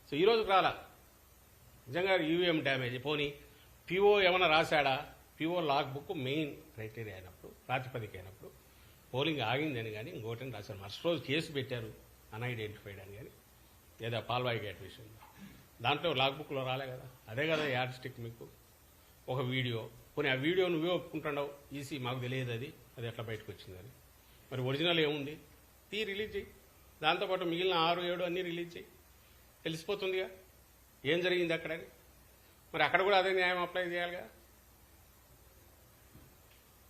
So ఈరోజుకు రాలా. నిజంగా EVM damage పోనీ పిఓ ఏమైనా రాశాడా? PO log book main criteria అయినప్పుడు, ప్రాతిపదిక అయినప్పుడు పోలింగ్ ఆగిందని కానీ ఇంకోటని రాశారు. మరుసటి రోజు కేసు పెట్టారు అన్ఐడెంటిఫైడ్ అని కానీ, లేదా పాల్వాయి గేట్ విషయంలో. దాంట్లో లాగ్ బుక్లో రాలే కదా. అదే కదా యాడ్ స్టిక్ మీకు. ఒక వీడియో, పోనీ ఆ వీడియో నువ్వే ఒప్పుకుంటున్నావు, ఈసీ మాకు తెలియదు అది ఎట్లా బయటకు వచ్చిందని. మరి ఒరిజినల్ ఏముంది? రిలీజ్ చేయి. దాంతోపాటు మిగిలిన 6, 7 అన్నీ రిలీజ్ చేయి. తెలిసిపోతుందిగా ఏం జరిగింది అక్కడని. మరి అక్కడ కూడా అదే న్యాయం అప్లై చేయాలిగా.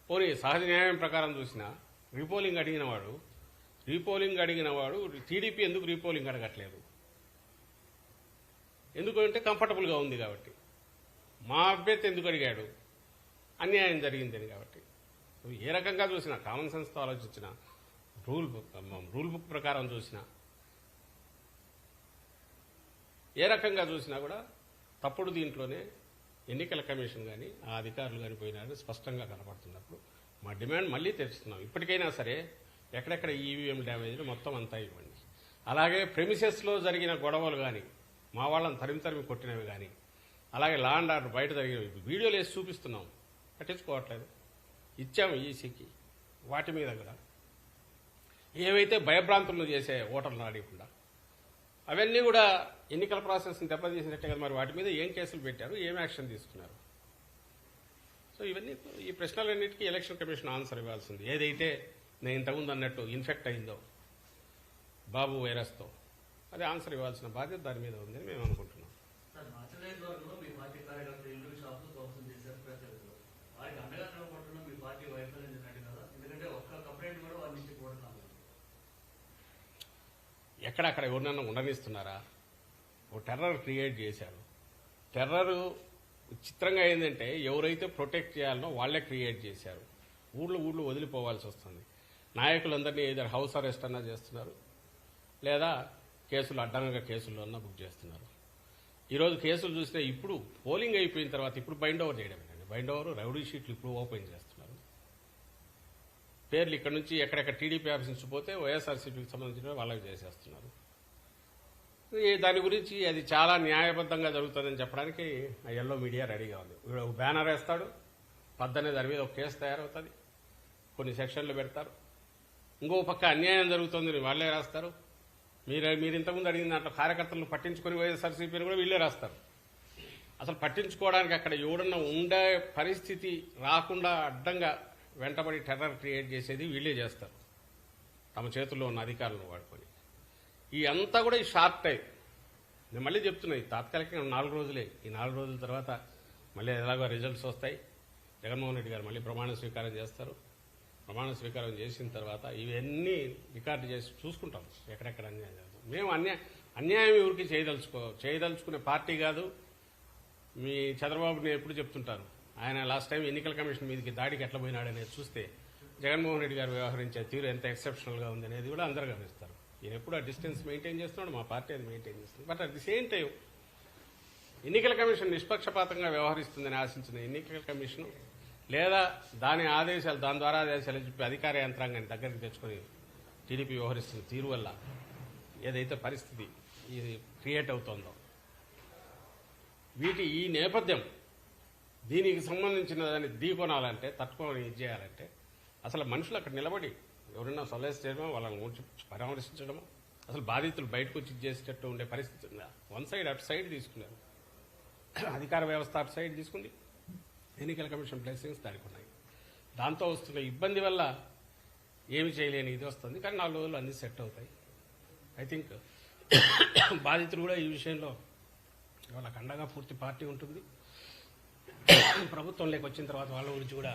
పోనీ సహజ న్యాయం ప్రకారం చూసినా రీపోలింగ్ అడిగినవాడు టీడీపీ ఎందుకు రీపోలింగ్ అడగట్లేదు? ఎందుకంటే కంఫర్టబుల్గా ఉంది కాబట్టి. మా అభ్యర్థి ఎందుకు అడిగాడు? అన్యాయం జరిగిందని కాబట్టి. ఏ రకంగా చూసినా, కామన్ సెన్స్తో ఆలోచించిన, రూల్ బుక్ ప్రకారం చూసినా, ఏ రకంగా చూసినా కూడా తప్పుడు దీంట్లోనే ఎన్నికల కమిషన్ కానీ ఆ అధికారులు కానీ పోయినారని స్పష్టంగా కనపడుతున్నప్పుడు మా డిమాండ్ మళ్లీ తెరుస్తున్నాం. ఇప్పటికైనా సరే ఎక్కడెక్కడ ఈవీఎం డ్యామేజ్లు మొత్తం అంతా ఇవ్వండి. అలాగే ప్రెమిసెస్లో జరిగిన గొడవలు కానీ, మా వాళ్ళని తరిమి కొట్టినవి కానీ, అలాగే లా అండ్ ఆర్డర్ బయట జరిగినవి వీడియోలు వేసి చూపిస్తున్నాం, పట్టించుకోవట్లేదు. ఇచ్చాము ఈసీకి. వాటి మీద కూడా ఏవైతే భయభ్రాంతులను చేసే ఓటర్లు అడగకుండా అవన్నీ కూడా ఎన్నికల ప్రాసెస్ని దెబ్బతీసినట్టే కదా. మరి వాటి మీద ఏం కేసులు పెట్టారు, ఏం యాక్షన్ తీసుకున్నారు? సో ఇవన్నీ, ఈ ప్రశ్నలన్నిటికీ ఎలక్షన్ కమిషన్ ఆన్సర్ ఇవ్వాల్సింది. ఏదైతే నేను ఇంతకుముందు అన్నట్టు ఇన్ఫెక్ట్ అయిందో బాబు వైరస్తో, అది ఆన్సర్ ఇవ్వాల్సిన బాధ్యత దాని మీద ఉందని మేము అనుకుంటున్నాం. ఎక్కడక్కడ ఎవరినన్నా ఉండనిస్తున్నారా? ఓ టెర్రర్ క్రియేట్ చేశారు. టెర్రర్ చిత్రంగా ఏంటంటే ఎవరైతే ప్రొటెక్ట్ చేయాలనో వాళ్లే క్రియేట్ చేశారు. ఊళ్ళు వదిలిపోవాల్సి వస్తుంది. నాయకులందరినీ ఏదో హౌస్ అరెస్ట్ అన్నా చేస్తున్నారు, లేదా కేసులు అడ్డంగా కేసుల్లో అన్నా బుక్ చేస్తున్నారు. ఈరోజు కేసులు చూసినా ఇప్పుడు పోలింగ్ అయిపోయిన తర్వాత ఇప్పుడు బైండ్ ఓవర్ చేయడమేనండి. బైండ్ ఓవర్ రౌడీ షీట్లు ఇప్పుడు ఓపెన్ చేస్తున్నారు. పేర్లు ఇక్కడ నుంచి ఎక్కడెక్కడ టీడీపీ ఆఫీస్ నుంచి పోతే వైఎస్ఆర్సీపీకి సంబంధించిన వాళ్ళకి చేసేస్తున్నారు. దాని గురించి అది చాలా న్యాయబద్ధంగా జరుగుతుందని చెప్పడానికి ఆ ఎల్లో మీడియా రెడీగా ఉంది. ఒక బ్యానర్ వేస్తాడు, పద్దనే దాని మీద ఒక కేసు తయారవుతుంది, కొన్ని సెక్షన్లు పెడతారు. ఇంకో పక్క అన్యాయం జరుగుతుందని వాళ్లే రాస్తారు. మీరు ఇంతకుముందు అడిగిన దాంట్లో కార్యకర్తలను పట్టించుకొని వైఎస్ఆర్సీపీని కూడా వీళ్ళే రాస్తారు. అసలు పట్టించుకోవడానికి అక్కడ ఎవడన్నా ఉండే పరిస్థితి రాకుండా అడ్డంగా వెంటబడి టెర్రర్ క్రియేట్ చేసేది వీళ్ళే చేస్తారు, తమ చేతుల్లో ఉన్న అధికారులను వాడుకొని. ఈ అంతా కూడా ఈ షార్ట్ టైం. నేను మళ్ళీ చెప్తున్నా, ఈ తాత్కాలికంగా 4 రోజులే. ఈ 4 రోజుల తర్వాత మళ్ళీ ఎలాగో రిజల్ట్స్ వస్తాయి. జగన్మోహన్ రెడ్డి గారు మళ్ళీ ప్రమాణ స్వీకారం చేస్తారు. ప్రమాణ స్వీకారం చేసిన తర్వాత ఇవన్నీ రికార్డు చేసి చూసుకుంటాం ఎక్కడెక్కడ అన్యాయం జరుగుతుంది. మేము అన్యాయం ఎవరికి చేయదలుచుకునే పార్టీ కాదు. మీ చంద్రబాబుని ఎప్పుడు చెప్తుంటారు, ఆయన లాస్ట్ టైం ఎన్నికల కమిషన్ మీదకి దాడికి ఎట్లా పోయినాడనేది చూస్తే జగన్మోహన్ రెడ్డి గారు వ్యవహరించే తీరు ఎంత ఎక్సెప్షనల్గా ఉంది అనేది కూడా అందరూ గమనిస్తారు. ఈయన ఎప్పుడు ఆ డిస్టెన్స్ మెయింటైన్ చేస్తున్నాడు, మా పార్టీ అది మెయింటైన్ చేస్తుంది. But at the same time ఎన్నికల కమిషన్ నిష్పక్షపాతంగా వ్యవహరిస్తుందని ఆశించిన ఎన్నికల కమిషన్ లేదా దాని ద్వారా ఆదేశాలు చెప్పి అధికార యంత్రాంగాన్ని దగ్గరికి తెచ్చుకొని టీడీపీ వ్యవహరిస్తున్న తీరు వల్ల ఏదైతే పరిస్థితి ఇది క్రియేట్ అవుతోందో, ఈ నేపథ్యం దీనికి సంబంధించిన దాన్ని ఢీకొనాలంటే, తట్టుకొని ఇది చేయాలంటే అసలు మనుషులు అక్కడ నిలబడి ఎవరైనా సొలైజ్ చేయడమో, వాళ్ళని పరామర్శించడమో, అసలు బాధితులు బయటకు వచ్చి చేసేటట్టు ఉండే పరిస్థితి ఉందా? వన్ సైడ్ అటు సైడ్ తీసుకున్నారు. అధికార వ్యవస్థ అటు సైడ్ తీసుకుంది, ఎన్నికల కమిషన్ బ్లెస్సింగ్స్ దానికి ఉన్నాయి. దాంతో వస్తున్న ఇబ్బంది వల్ల ఏమి చేయలేని ఇది వస్తుంది. కానీ 4 రోజులు అన్ని సెట్ అవుతాయి. ఐ థింక్ బాధితులు కూడా ఈ విషయంలో వాళ్ళకి అండగా పూర్తి పార్టీ ఉంటుంది. ప్రభుత్వంలోకి వచ్చిన తర్వాత వాళ్ళ గురించి కూడా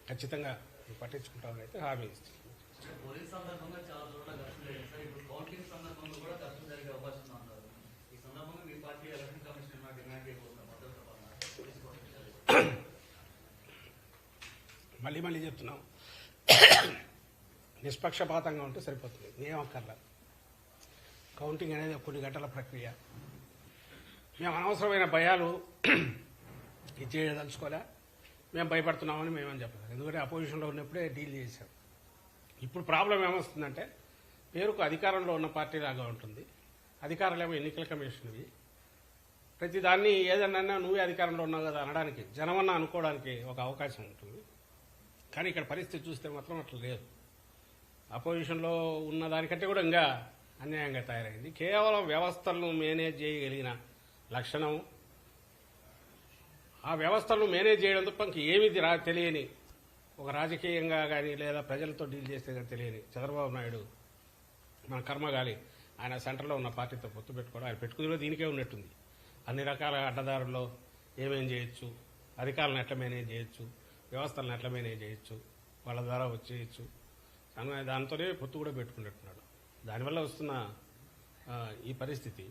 ఖచ్చితంగా పట్టించుకుంటామని అయితే హామీ ఇస్తుంది. మళ్ళీ చెప్తున్నాం, నిష్పక్షపాతంగా ఉంటే సరిపోతుంది, ఏం అక్కర్లా. కౌంటింగ్ అనేది కొన్ని గంటల ప్రక్రియ. మేము అనవసరమైన భయాలు ఇచ్చేయదలుచుకోలే. మేము భయపడుతున్నామని మేమని చెప్పలేదు. ఎందుకంటే అపోజిషన్లో ఉన్నప్పుడే డీల్ చేశాం. ఇప్పుడు ప్రాబ్లం ఏమొస్తుందంటే పేరుకు అధికారంలో ఉన్న పార్టీ లాగా ఉంటుంది, అధికారులేమో ఎన్నికల కమిషన్వి. ప్రతిదాన్ని ఏదన్నా నువ్వే అధికారంలో ఉన్నావు కదా అనడానికి, జనమన్నా అనుకోవడానికి ఒక అవకాశం ఉంటుంది. కానీ ఇక్కడ పరిస్థితి చూస్తే మాత్రం అట్లా లేదు. అపోజిషన్లో ఉన్న దానికంటే కూడా ఇంకా అన్యాయంగా తయారైంది. కేవలం వ్యవస్థలను మేనేజ్ చేయగలిగిన లక్షణం, ఆ వ్యవస్థలను మేనేజ్ చేయడం తప్ప ఇంక ఏమీ తెలియని, ఒక రాజకీయంగా కానీ లేదా ప్రజలతో డీల్ చేస్తే కానీ తెలియని చంద్రబాబు నాయుడు మన కర్మగాలి ఆయన సెంటర్లో ఉన్న పార్టీతో పొత్తు పెట్టుకోవడం, ఆయన పెట్టుకుని దీనికే ఉన్నట్టుంది. అన్ని రకాల అడ్డదారుల్లో ఏమేం చేయొచ్చు, అధికారులను ఎట్లా మేనేజ్ చేయొచ్చు, వ్యవస్థలను ఎట్లా మేనేజ్ చేయొచ్చు, వాళ్ళ ద్వారా వచ్చేయచ్చు అని దాంతోనే పొత్తు కూడా పెట్టుకున్నట్టున్నాడు. దానివల్ల వస్తున్న ఈ పరిస్థితి